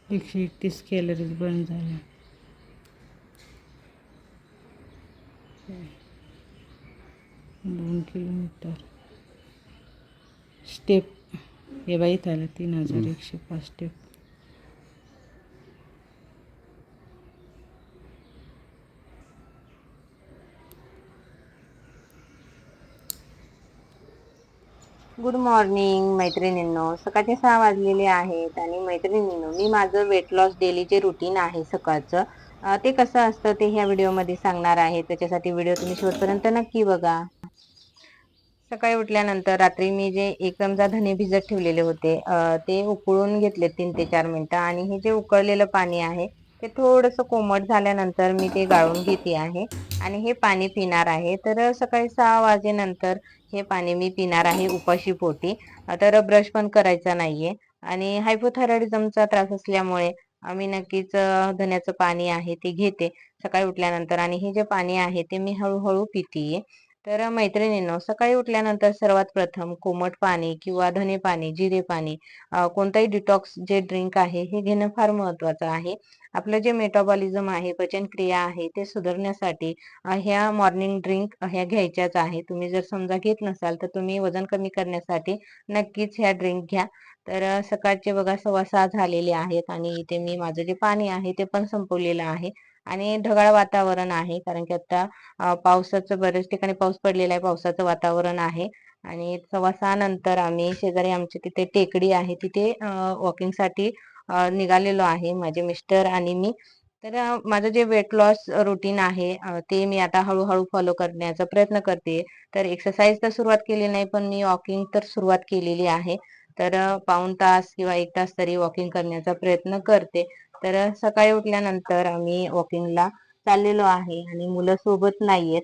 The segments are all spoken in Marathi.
131 कॅलरीज बर्न झाल्या. 2 किलोमीटर स्टेप हे बाई झालं 3105 स्टेप. गुड मॉर्निंग मैत्रिणींनो. सकाळचे 6 वाजलेले आहेत आणि मैत्रिणींनो, मी माझं वेट लॉस डेलीचे रुटीन आहे सकाळचं, ते कसं असतं ते ह्या व्हिडिओमध्ये सांगणार आहे. त्याच्यासाठी व्हिडिओ तुम्ही शेवटपर्यंत नक्की बघा. सकाळी उठल्यानंतर रात्री मी जे 1 चमचा धने भिजत ठेवलेले होते, ते उकळून घेतले 3 ते 4 मिनिटं. आणि हे जे उकळलेलं पाणी आहे ते थोडंसं कोमट झाल्यानंतर मी ते गाळून घेते आहे आणि हे पाणी पिणार आहे. तर सकाळी 6 वाजेनंतर हे पाणी मी पिणार आहे उपाशी पोटी. तर ब्रश पण करायचा नाहीये. आणि हायपोथायरॉइडिझमचा त्रास असल्यामुळे आम्ही नक्कीच धन्याचं पाणी आहे ते घेते सकाळी उठल्यानंतर. आणि हे जे पाणी आहे ते मी हळूहळू पितीये. तर मैत्रिणींनो, सकाळी उठल्यानंतर सर्वात प्रथम कोमट पाणी किंवा धने पाणी, जिरे पाणी, कोणताही डिटॉक्स जे ड्रिंक आहे हे घेणं फार महत्वाचं आहे. आपलं जे मेटाबॉलिझम आहे, पचनक्रिया आहे, ते सुधारण्यासाठी ह्या मॉर्निंग ड्रिंक ह्या घ्यायच्याच आहे. तुम्ही जर समजा घेत नसाल तर तुम्ही वजन कमी करण्यासाठी नक्कीच ह्या ड्रिंक घ्या. तर सकाळचे बघा 6:15 झालेले आहेत आणि इथे मी माझं जे पाणी आहे ते पण संपवलेलं आहे. आणि ढगाळ वातावरण आहे कारण की आता पावसाचं बऱ्याच ठिकाणी पाऊस पडलेला आहे, पावसाचं वातावरण आहे. आणि 6:15 नंतर आम्ही शेजारी आमच्या तिथे टेकडी आहे तिथे वॉकिंगसाठी निघालेलो आहे, माझे मिस्टर आणि मी. तर माझं जे वेट लॉस रुटीन आहे ते मी आता हळूहळू फॉलो करण्याचा प्रयत्न करते. तर एक्सरसाइज तर सुरुवात केली नाही, पण मी वॉकिंग तर सुरुवात केलेली आहे. तर पाऊण तास किंवा 1 तास तरी वॉकिंग करण्याचा प्रयत्न करते. तर सकाळी उठल्यानंतर आम्ही वॉकिंगला चाललेलो आहे आणि मुलं सोबत नाहीयेत.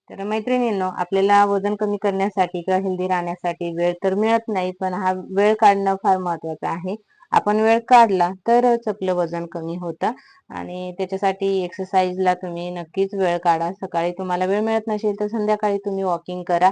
तर मैत्रिणींनो, आपल्याला वजन कमी करण्यासाठी किंवा हेल्दी राहण्यासाठी वेळ तर मिळत नाही, पण हा वेळ काढणं फार महत्वाचं आहे. आपण वेळ काढला तरच आपलं वजन कमी होतं. आणि त्याच्यासाठी एक्सरसाइजला तुम्ही नक्कीच वेळ काढा. सकाळी तुम्हाला वेळ मिळत नसेल तर संध्याकाळी तुम्ही वॉकिंग करा.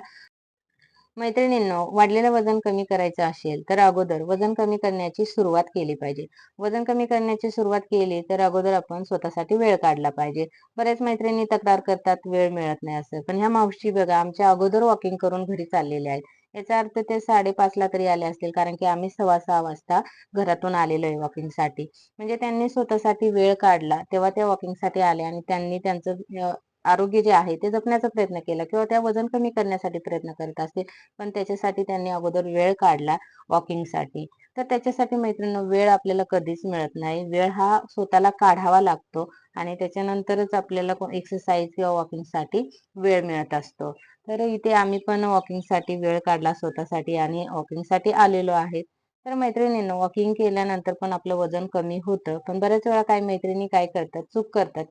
मैत्रिणींनो, वाढलेलं वजन कमी करायचं असेल तर अगोदर वजन कमी करण्याची सुरुवात केली पाहिजे. वजन कमी करण्याची सुरुवात केली तर अगोदर आपण स्वतःसाठी वेळ काढला पाहिजे. बऱ्याच मैत्रिणी तक्रार करतात वेळ मिळत नाही असं, पण ह्या मावशी बघा आमच्या अगोदर वॉकिंग करून घरी चाललेल्या आहेत. याचा अर्थ ते 5:30 तरी आले असतील, कारण की आम्ही 6:15 वाजता घरातून आलेलो आहे वॉकिंगसाठी. म्हणजे त्यांनी स्वतःसाठी वेळ काढला तेव्हा त्या वॉकिंगसाठी आल्या आणि त्यांनी त्यांचं आरोग्य जे आहे ते जपण्याचा प्रयत्न केला किंवा त्या वजन कमी करण्यासाठी प्रयत्न करत असतील, पण त्याच्यासाठी त्यांनी अगोदर वेळ काढला वॉकिंगसाठी. तर त्याच्यासाठी मैत्रिणींनो, वेळ आपल्याला कधीच मिळत नाही. वेळ हा स्वतःला काढावा लागतो आणि त्याच्यानंतरच आपल्याला एक्सरसाइज किंवा वॉकिंगसाठी वेळ मिळत असतो. तर इथे आम्ही पण वॉकिंगसाठी वेळ काढला स्वतःसाठी आणि वॉकिंगसाठी आलेलो आहे. तर मैत्रिणींनो, वॉकिंग केल्यानंतर पण आपलं वजन कमी होतं, पण बऱ्याच वेळा काही मैत्रिणी काय करतात, चूक करतात.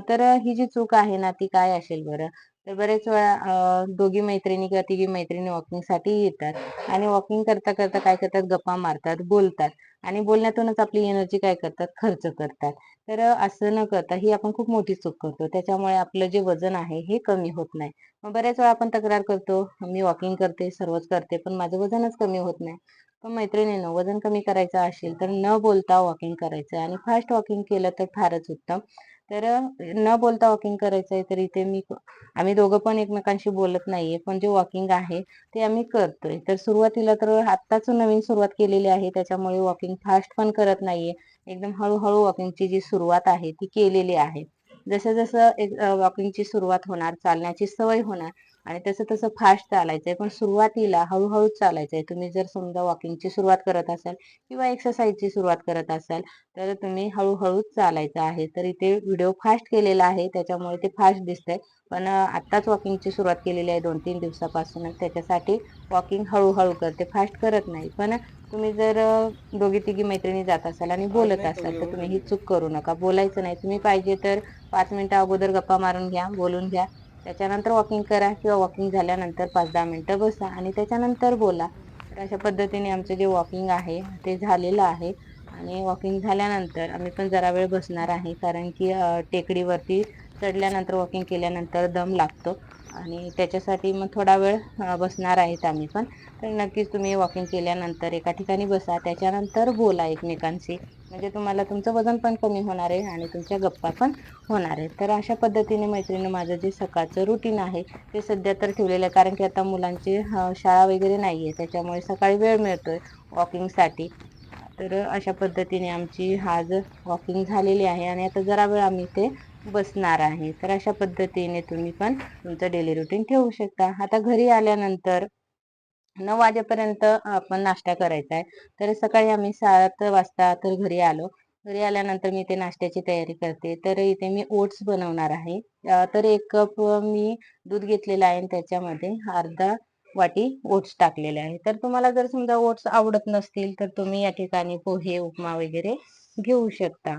तर ही जी चूक आहे ना ती काय असेल बरं? तर बरेच वेळा दोघी मैत्रिणी किंवा तिघी मैत्रिणी वॉकिंगसाठी येतात आणि वॉकिंग करता करता काय करतात, गप्पा मारतात, बोलतात आणि बोलण्यातूनच आपली एनर्जी काय करतात, खर्च करतात. तर असं न करता ही आपण खूप मोठी चूक करतो. त्याच्यामुळे आपलं जे वजन आहे हे कमी होत नाही. मग बऱ्याच वेळा आपण तक्रार करतो, मी वॉकिंग करते, सर्वच करते, पण माझं वजनच कमी होत नाही. पण मैत्रिणींनो, वजन कमी करायचं असेल तर न बोलता वॉकिंग करायचं आणि फास्ट वॉकिंग केलं तर फारच उत्तम. तर न बोलता वॉकिंग करायचंय तर इथे आम्ही दोघं पण एकमेकांशी बोलत नाहीये, पण जे वॉकिंग आहे ते आम्ही करतोय. तर सुरुवातीला तर आत्ताच नवीन सुरुवात केलेली आहे, त्याच्यामुळे वॉकिंग फास्ट पण करत नाहीये. एकदम हळूहळू वॉकिंगची जी सुरुवात आहे ती केलेली आहे. जसं जसं वॉकिंगची सुरुवात होणार, चालण्याची सवय होणार आणि तसं तसं फास्ट चालायचंय, पण सुरुवातीला हळूहळूच चालायचंय. तुम्ही जर समजा वॉकिंगची सुरुवात करत असाल किंवा एक्सरसाइजची सुरुवात करत असाल तर तुम्ही हळूहळूच चालायचं आहे. तर इथे व्हिडिओ फास्ट केलेला आहे त्याच्यामुळे ते फास्ट दिसतंय. पण आत्ताच वॉकिंगची सुरुवात केलेली आहे 2-3 दिवसापासून, त्याच्यासाठी वॉकिंग हळूहळू करते, फास्ट करत नाही. पण तुम्ही जर दोघी तिघी मैत्रिणी जात असाल आणि बोलत असाल तर तुम्ही ही चूक करू नका. बोलायचं नाही. तुम्ही पाहिजे तर 5 मिनिटं अगोदर गप्पा मारून घ्या, बोलून घ्या. त्याच्यानंतर वॉकिंग करा किंवा वॉकिंग झाल्यानंतर 5-10 मिनिटं बसा आणि त्याच्यानंतर बोला. तर अशा पद्धतीने आमचं जे वॉकिंग आहे ते झालेलं आहे. आणि वॉकिंग झाल्यानंतर आम्ही पण जरा वेळ बसणार आहे, कारण की टेकडीवरती चढल्यानंतर वॉकिंग केल्यानंतर दम लागतो आणि त्याच्यासाठी मग थोडा वेळ बसणार आहेत आम्ही पण. तर नक्कीच तुम्ही वॉकिंग केल्यानंतर एका ठिकाणी बसा, त्याच्यानंतर बोला एकमेकांशी. म्हणजे तुम्हाला तुमचं वजन पण कमी होणार आहे आणि तुमच्या गप्पा पण होणार आहेत. तर अशा पद्धतीने मैत्रिणी माझं जे सकाळचं रुटीन आहे ते सध्या तर ठेवलेलं आहे, कारण की आता मुलांची शाळा वगैरे नाहीये, त्याच्यामुळे सकाळी वेळ मिळतोय वॉकिंगसाठी. तर अशा पद्धतीने आमची आज वॉकिंग झालेली आहे आणि आता जरा वेळ आम्ही ते बसणार आहे. तर अशा पद्धतीने तुम्ही पण तुमचं डेली रुटीन ठेवू शकता. आता घरी आल्यानंतर 9 वाजेपर्यंत आपण नाश्ता करायचा आहे. तर सकाळी आम्ही 7 वाजता तर घरी आलो. घरी आल्यानंतर मी ते नाश्त्याची तयारी करते. तर इथे मी ओट्स बनवणार आहे. तर 1 कप मी दूध घेतलेलं आहे आणि त्याच्यामध्ये अर्धा वाटी ओट्स टाकलेले आहे. तर तुम्हाला जर समजा ओट्स आवडत नसतील तर तुम्ही या ठिकाणी पोहे, उपमा वगैरे घेऊ शकता.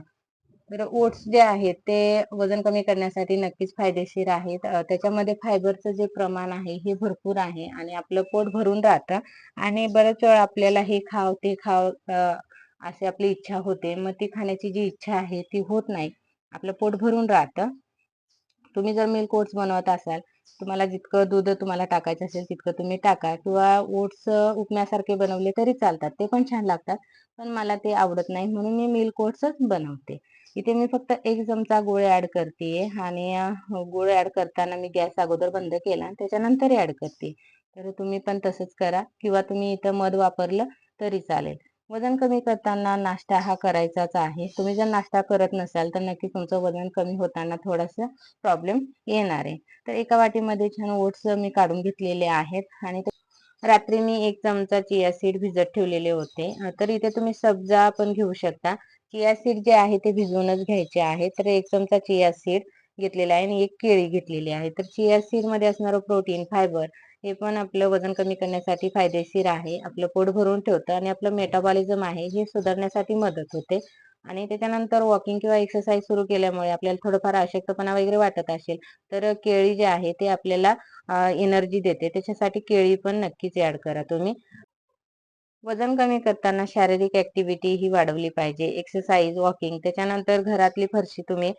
तर ओट्स जे आहेत ते वजन कमी करण्यासाठी नक्कीच फायदेशीर आहेत. त्याच्यामध्ये फायबरचं जे प्रमाण आहे हे भरपूर आहे आणि आपलं पोट भरून राहतं आणि बऱ्याच वेळा आपल्याला हे खाव ते खाव अशी आपली इच्छा होते. मग ती खाण्याची जी इच्छा आहे ती होत नाही. आपलं पोट भरून राहतं. तुम्ही जर मिल्क ओट्स बनवत असाल, तुम्हाला जितकं दूध तुम्हाला टाकायचं असेल तितकं तुम्ही टाका किंवा ओट्स उपम्यासारखे बनवले तरी चालतात. ते पण छान लागतात. पण मला ते आवडत नाही म्हणून मी मिल्क ओट्सच बनवते. इथे मी फक्त 1 चमचा गूळ ॲड करतेय आणि गूळ ॲड करताना मी गॅस अगोदर बंद केला आणि त्याच्यानंतर ॲड करते. तर तुम्ही पण तसंच करा किंवा तुम्ही इथं मध वापरलं तरी चालेल. वजन कमी करताना नाश्ता हा करायचाच आहे. तुम्ही जर नाश्ता करत नसाल तर नक्की तुमचं वजन कमी होताना थोडंसं प्रॉब्लेम येणार आहे. तर एका वाटीमध्ये छान ओट्स मी काढून घेतलेले आहेत आणि रात्री मी 1 चमचा चिया सीड भिजत ठेवलेले होते. तर इथे तुम्ही सब्जा पण घेऊ शकता. चिया सीड जे आहे ते भिजवूनच घ्यायचे आहे. तर 1 चमचा चिया सीड घेतलेला आहे आणि 1 केळी घेतलेली आहे. तर चिया सीडमध्ये असणारं प्रोटीन, फायबर हे पण आपलं वजन कमी करण्यासाठी फायदेशीर आहे. आपलं पोट भरून ठेवतं आणि आपलं मेटाबॉलिझम आहे हे सुधारण्यासाठी मदत होते. आणि त्याच्यानंतर वॉकिंग किंवा एक्सरसाइज सुरू केल्यामुळे आपल्याला थोडंफार अशक्तपणा वगैरे वाटत असेल, तर केळी जे आहे ते आपल्याला एनर्जी देते. त्याच्यासाठी केळी पण नक्कीच ॲड करा तुम्ही. वजन कमी करताना शारीरिक ऍक्टिव्हिटी ही वाढवली पाहिजे. एक्सरसाइज, वॉकिंग, त्याच्यानंतर घरातली फरशी तुम्ही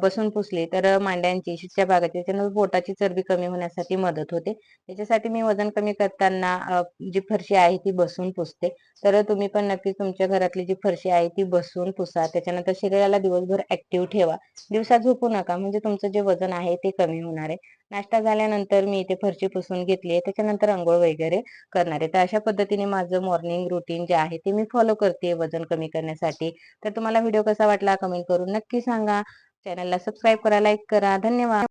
बसून पुसली तर मांड्यांची, शिरच्या भागाची, त्याच्यानंतर पोटाची चरबी कमी होण्यासाठी मदत होते. त्याच्यासाठी मी वजन कमी करताना जी फरशी आहे ती बसून पुसते. तर तुम्ही पण नक्कीच तुमच्या घरातली जी फरशी आहे ती बसून पुसा. त्याच्यानंतर शरीराला दिवसभर ऍक्टिव्ह ठेवा. दिवसा झोपू नका, म्हणजे तुमचं जे वजन आहे ते कमी होणार आहे. नाश्ता झाल्यानंतर मी इथे फरशी पुसून घेतली आहे. त्याच्यानंतर अंघोळ वगैरे करणार आहे. तर अशा पद्धतीने माझं मॉर्निंग रुटीन जे आहे ते मी फॉलो करते वजन कमी करण्यासाठी. तर तुम्हाला व्हिडिओ कसा वाटला कमेंट करून नक्की सांगा. चॅनलला सबस्क्राईब करा, लाईक करा. धन्यवाद.